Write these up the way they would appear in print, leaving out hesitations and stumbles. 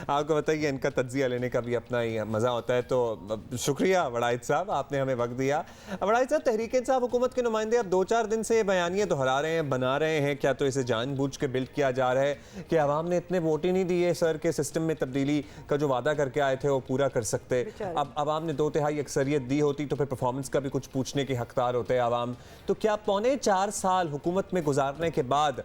आपको बताइए इनका तज्जिया लेने का भी अपना ही मज़ा होता है। तो शुक्रिया वड़ाइद साहब, आपने हमें वक्त दिया। वड़ाइद साहब, तहरीक इंसाफ हुकूमत के नुमाइंदे अब 2-4 दिन से बयानियाँ दोहरा रहे हैं, बना रहे हैं, क्या तो इसे जानबूझ के बिल्ड किया जा रहा है कि आवाम ने इतने वोट ही नहीं दिए सर के सिस्टम में तब्दीली का जो वादा करके आए थे वो पूरा कर सकते। अब आवाम ने 2/3 अक्सरियत दी होती तो फिर परफॉर्मेंस का भी कुछ पूछने के हकदार होते हैं आवाम। तो क्या 4.25 साल हुकूमत में गुजारने के बाद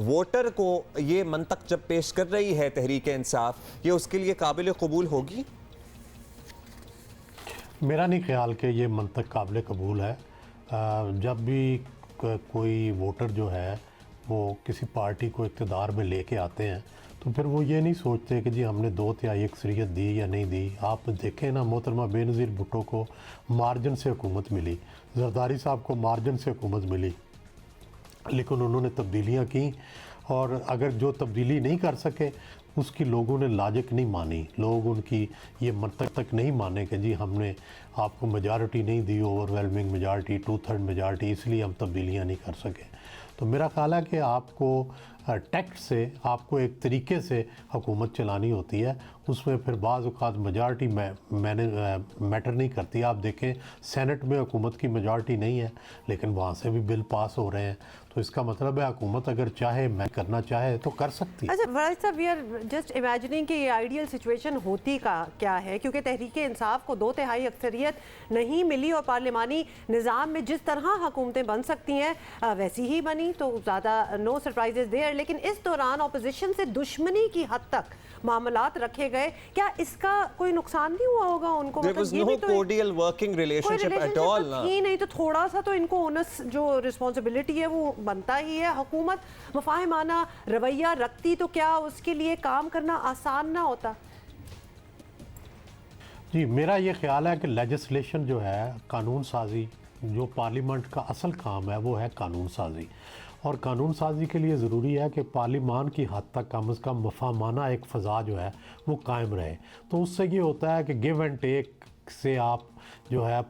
वोटर को ये मंतक जब पेश कर रही है तहरीक इंसाफ, ये उसके लिए काबिल कबूल होगी? मेरा नहीं ख्याल कि ये मंतक काबिल कबूल है। जब भी कोई वोटर जो है वो किसी पार्टी को इक़्तिदार में लेके आते हैं तो फिर वो ये नहीं सोचते कि जी हमने 2/3 अक्सरियत दी या नहीं दी। आप देखें ना, मोहतरमा बेनज़ीर भुट्टो को मार्जिन से हुकूमत मिली, जरदारी साहब को मार्जिन से हुकूमत मिली, लेकिन उन्होंने तब्दीलियाँ की और अगर जो तब्दीली नहीं कर सके उसकी लोगों ने लाजिक नहीं मानी। लोग उनकी ये मंतक तक नहीं माने कि जी हमने आपको मेजॉरिटी नहीं दी, ओवरवेलमिंग मेजॉरिटी, 2/3 मेजॉरिटी, इसलिए हम तब्दीलियाँ नहीं कर सके। तो मेरा ख्याल है कि आपको टैक्ट से, आपको एक तरीके से हुकूमत चलानी होती है, उसमें फिर बाज़ औक़ात मेजॉरिटी मैटर नहीं करती। आप देखें सेनेट में हुकूमत की मेजॉरिटी नहीं है लेकिन वहाँ से भी बिल पास हो रहे हैं, तो इसका मतलब है हुकूमत अगर चाहे, मैं करना चाहे तो कर सकती है। अच्छा वड़ाइद साहब, वी आर जस्ट इमेजिनिंग कि ये आइडियल सिचुएशन होती का क्या है, क्योंकि तहरीक इंसाफ को 2/3 अक्सरियत नहीं मिली और पार्लिमानी निज़ाम में जिस तरह हुकूमतें बन सकती हैं वैसी ही बनी, तो ज़्यादा नो सरप्राइजेज देयर। लेकिन इस दौरान अपोजिशन से दुश्मनी की हद तक मामलात रखे गए, क्या इसका कोई नुकसान नहीं हुआ होगा उनको? There was no cordial working relationship at all ना। ही नहीं तो थोड़ा सा तो इनको ओनस जो रिस्पॉन्सिबिलिटी है वो बनता ही है। हुकूमत मुफाहिमाना रवैया रखती तो क्या उसके लिए काम करना आसान ना होता? जी, मेरा ये ख्याल है कि लेजिस्लेशन जो है, कानून साजी, जो पार्लियामेंट का असल काम है वो है कानून साजी, और कानून साजी के लिए ज़रूरी है कि पार्लियामान की हद तक कम से कम मफामाना एक फ़ज़ा जो है वो कायम रहे। तो उससे ये होता है कि गिव एंड टेक से आप जो है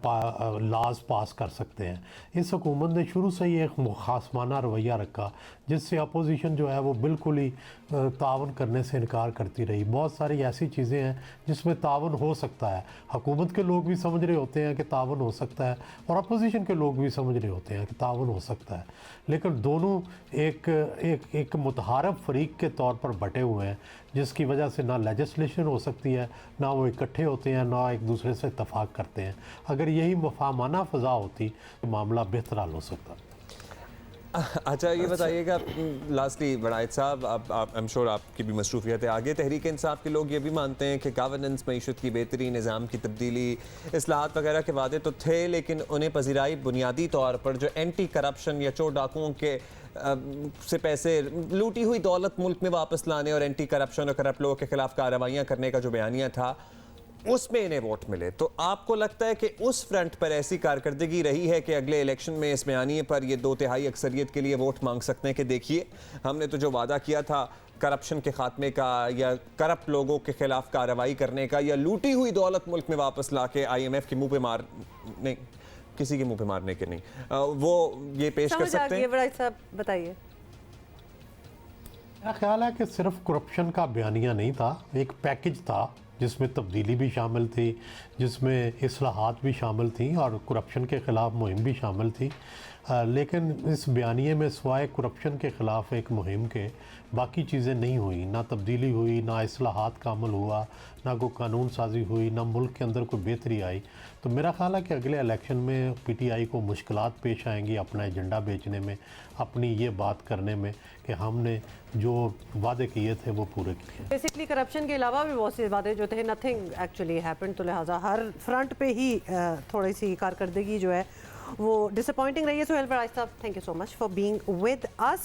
लाज पास कर सकते हैं। इस हुकूमत ने शुरू से ही एक मुखासमाना रवैया रखा जिससे अपोजिशन जो है वो बिल्कुल ही तावन करने से इनकार करती रही। बहुत सारी ऐसी चीज़ें हैं जिसमें तावन हो सकता है, हुकूमत के लोग भी समझ रहे होते हैं कि तावन हो सकता है और अपोजिशन के लोग भी समझ रहे होते हैं कि तावन हो सकता है, लेकिन दोनों एक मुतहारफ फरीक के तौर पर बटे हुए हैं, जिसकी वजह से ना लेजिस्लेशन हो सकती है, ना वो इकट्ठे होते हैं, ना एक दूसरे से इत्तफाक करते हैं। अगर यही मफामाना फ़ज़ा होती तो मामला बेहतर हल हो सकता। अच्छा ये बताइएगा लास्टली वड़ाइद साहब, आप आई एम श्योर आपकी भी मसरूफियत है आगे। तहरीक इंसाफ के लोग ये भी मानते हैं कि गवर्नेंस, मईशत की बेहतरी, निज़ाम की तब्दीली, इस्लाहात वगैरह के वादे तो थे लेकिन उन्हें पजीराई बुनियादी तौर पर जो एंटी करप्शन या चोर डाकुओं के से पैसे, लूटी हुई दौलत मुल्क में वापस लाने और एंटी करप्शन और करप्ट लोगों के खिलाफ कार्रवाइयाँ करने का जो बयानिया था उसमें इन्हें वोट मिले। तो आपको लगता है कि उस फ्रंट पर ऐसी कारकर्दगी रही है कि अगले इलेक्शन में इस बयानिए पर ये 2/3 अक्सरियत के लिए वोट मांग सकते हैं कि देखिए हमने तो जो वादा किया था करप्शन के खात्मे का या करप्ट लोगों के खिलाफ कार्रवाई करने का या लूटी हुई दौलत मुल्क में वापस ला के IMF के मुंह पे मार नहीं, किसी के मुंह पे मारने के नहीं, वो ये पेश कर सकते हैं? वड़ाइद साहब बताइए। मेरा ख्याल है कि सिर्फ करप्शन का बयानिया नहीं था, एक पैकेज था जिसमें तब्दीली भी शामिल थी, जिसमें इस्लाहात भी शामिल थी और करप्शन के ख़िलाफ़ मुहिम भी शामिल थी। लेकिन इस बयानिए में सिवाय करप्शन के ख़िलाफ़ एक मुहिम के बाकी चीज़ें नहीं हुई, ना तब्दीली हुई, ना इस्लाहात का अमल हुआ, ना कोई कानून साजी हुई, ना मुल्क के अंदर कोई बेहतरी आई। तो मेरा ख्याल है कि अगले इलेक्शन में PTI को मुश्किलात पेश आएंगी अपना एजेंडा बेचने में, अपनी ये बात करने में कि हमने जो वादे किए थे वो पूरे किए। बेसिकली करप्शन के अलावा भी बहुत से वादे जो थे, नथिंग एक्चुअली हैपेंड, तो लिहाजा हर फ्रंट पे ही थोड़ी सी कारकर्दगी जो है वो डिसअपॉइंटिंग रही है। सो वड़ाइद साहब, thank you so much for being with us.